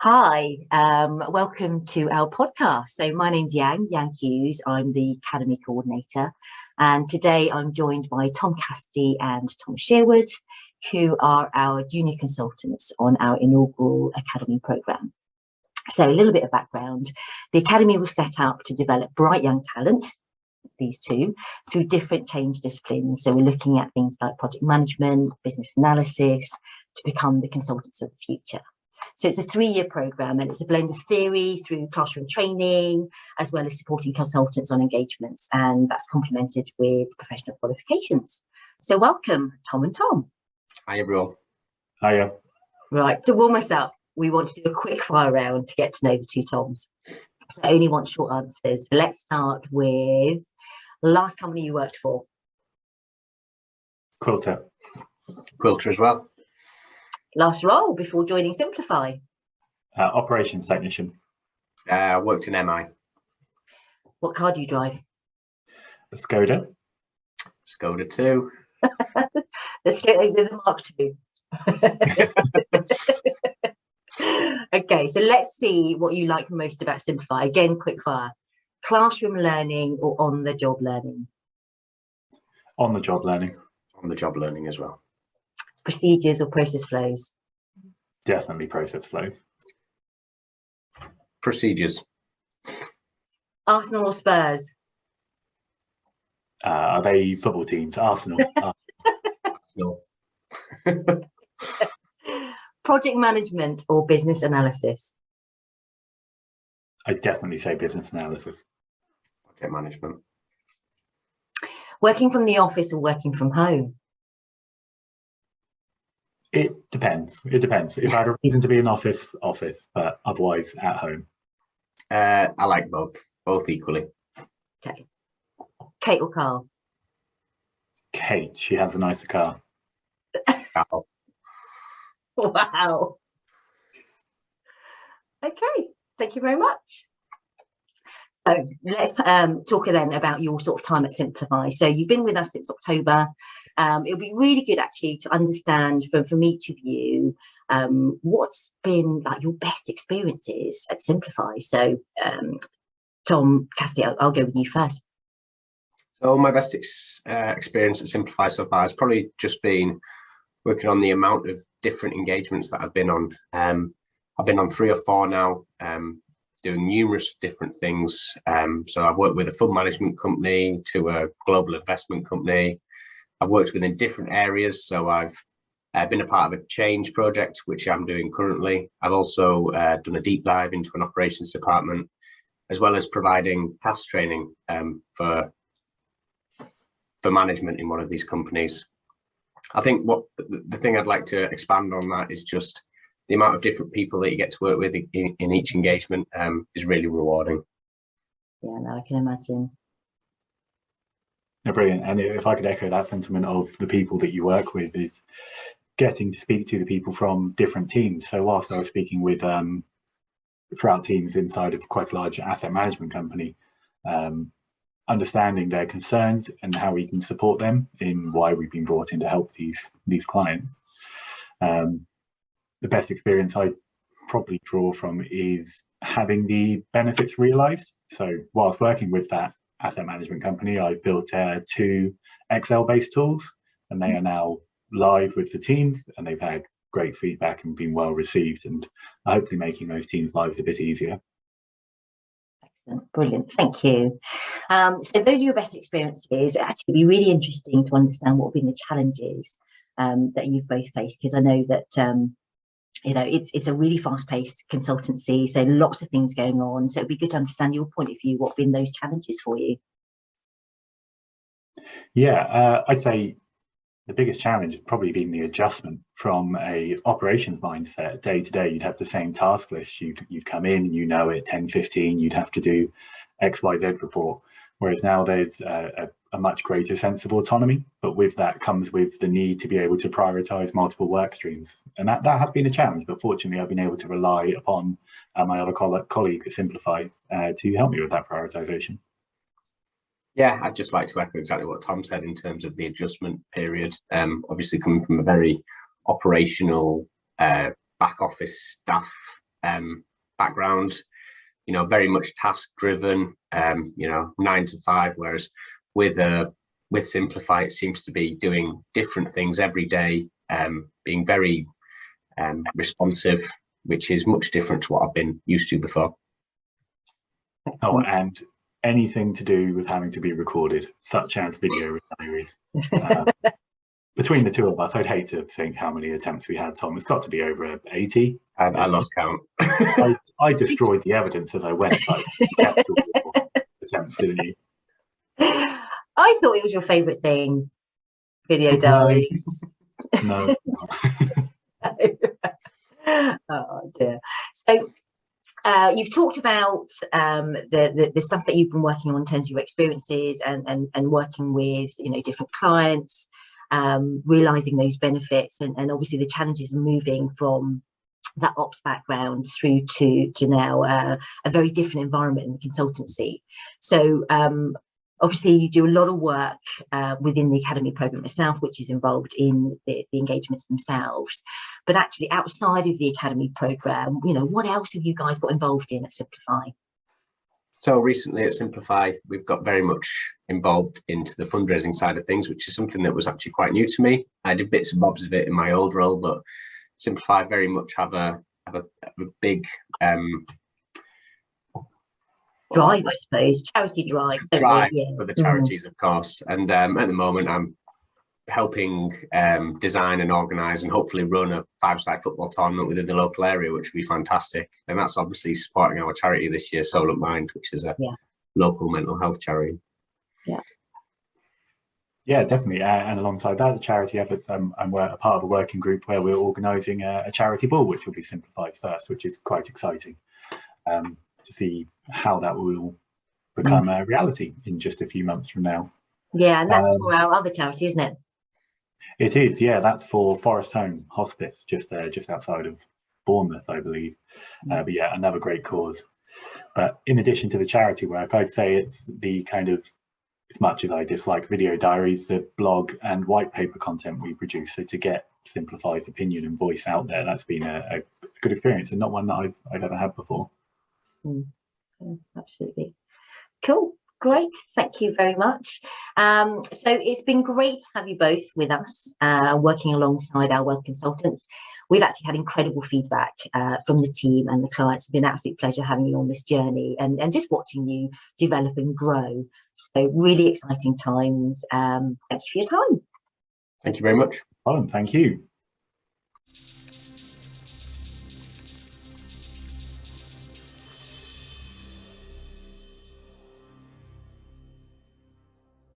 Hi, welcome to our podcast. So my name's Yang Hughes. I'm the Academy Coordinator. And today I'm joined by Tom Cassidy and Tom Shearwood, who are our junior consultants on our inaugural Academy programme. So a little bit of background. The Academy was set up to develop bright young talent, these two, through different change disciplines. So we're looking at things like project management, business analysis, to become the consultants of the future. So it's a 3-year programme and it's a blend of theory through classroom training, as well as supporting consultants on engagements. And that's complemented with professional qualifications. So welcome, Tom and Tom. Hi, everyone. Hiya. Right, to warm us up, we want to do a quick fire round to get to know the two Toms. So I only want short answers. Let's start with last company you worked for. Quilter. Quilter as well. Last role before joining Simplify. Operations technician. Worked in MI. What car do you drive? A Skoda. Skoda 2. The Skoda is the Mark II. Okay, so let's see what you like most about Simplify. Again, quick fire. Classroom learning or on-the-job learning? On the job learning. On the job learning as well. Procedures or process flows? Definitely process flows. Procedures. Arsenal or Spurs? Are they football teams? Arsenal. No. Project management or business analysis? I'd definitely say business analysis. Project management. Working from the office or working from home? It depends. It depends. If I had a reason to be in office, but otherwise at home. I like both equally. Okay. Kate or Carl? Kate, she has a nicer car. Carl. Wow. Okay, thank you very much. So let's talk then about your sort of time at Simplify. So you've been with us since October. It'll be really good actually to understand from each of you what's been like your best experiences at Simplify. So Tom Cassidy, I'll go with you first. So my best experience at Simplify so far has probably just been working on the amount of different engagements that I've been on. I've been on 3 or 4 now, doing numerous different things. So I've worked with a fund management company to a global investment company. I've worked within different areas. So I've been a part of a change project, which I'm doing currently. I've also done a deep dive into an operations department, as well as providing task training for management in one of these companies. I think what the thing I'd like to expand on that is just the amount of different people that you get to work with in each engagement is really rewarding. Yeah, no, I can imagine. Yeah, brilliant. And if I could echo that sentiment of the people that you work with, is getting to speak to the people from different teams. So whilst I was speaking with throughout teams inside of quite a large asset management company, understanding their concerns and how we can support them in why we've been brought in to help these clients. The best experience I probably draw from is having the benefits realized. So whilst working with that asset management company, I built 2 Excel-based tools, and they are now live with the teams, and they've had great feedback and been well received, and hopefully making those teams' lives a bit easier. Excellent, brilliant, thank you. So those are your best experiences. Actually, it'd be really interesting to understand what have been the challenges that you've both faced, because I know that you know, it's a really fast-paced consultancy, so lots of things going on. So it'd be good to understand your point of view. What have been those challenges for you? Yeah, I'd say the biggest challenge has probably been the adjustment from a operations mindset. Day to day, you'd have the same task list. You'd come in, you know, at 10:15, you'd have to do XYZ report. Whereas now there's a much greater sense of autonomy, but with that comes with the need to be able to prioritize multiple work streams. And that has been a challenge, but fortunately I've been able to rely upon my other colleagues at Simplify to help me with that prioritization. Yeah, I'd just like to echo exactly what Tom said in terms of the adjustment period. Obviously coming from a very operational back office staff background, you know, very much task driven, you know, 9 to 5, whereas with Simplify, it seems to be doing different things every day, being very responsive, which is much different to what I've been used to before. Oh, and anything to do with having to be recorded, such as video diaries. Between the two of us, I'd hate to think how many attempts we had, Tom. It's got to be over 80. I lost count. I destroyed the evidence as I went, but you kept all your attempts, didn't you? I thought it was your favourite thing, video diaries. No, it's not. Oh dear. So you've talked about the stuff that you've been working on in terms of your experiences and working with, you know, different clients, realizing those benefits, and obviously the challenges of moving from that ops background through to now a very different environment in the consultancy. So obviously you do a lot of work within the academy program itself, which is involved in the engagements themselves, but actually outside of the academy program, you know, what else have you guys got involved in at Simplify? So recently at Simplify, we've got very much involved into the fundraising side of things, which is something that was actually quite new to me. I did bits and bobs of it in my old role, but Simplify very much have a big drive, I suppose, charity drive. For the charities, of course. And at the moment, I'm helping design and organise and hopefully run a 5-side football tournament within the local area, which would be fantastic. And that's obviously supporting our charity this year, Soul of Mind, which is a local mental health charity. Yeah, definitely. And alongside that, the charity efforts, I'm a part of a working group where we're organising a charity ball, which will be Simplified first, which is quite exciting to see how that will become a reality in just a few months from now. Yeah, and that's for our other charity, isn't it? It is, yeah. That's for Forest Home Hospice, just outside of Bournemouth, I believe. But yeah, another great cause. But in addition to the charity work, I'd say it's the kind of, as much as I dislike video diaries, the blog and white paper content we produce. So to get Simplify's opinion and voice out there, that's been a good experience, and not one that I've ever had before. Absolutely. Cool. Great. Thank you very much. So it's been great to have you both with us, working alongside our wealth consultants. We've actually had incredible feedback from the team and the clients. It's been an absolute pleasure having you on this journey and just watching you develop and grow. So really exciting times. Thank you for your time. Thank you very much. Thank you.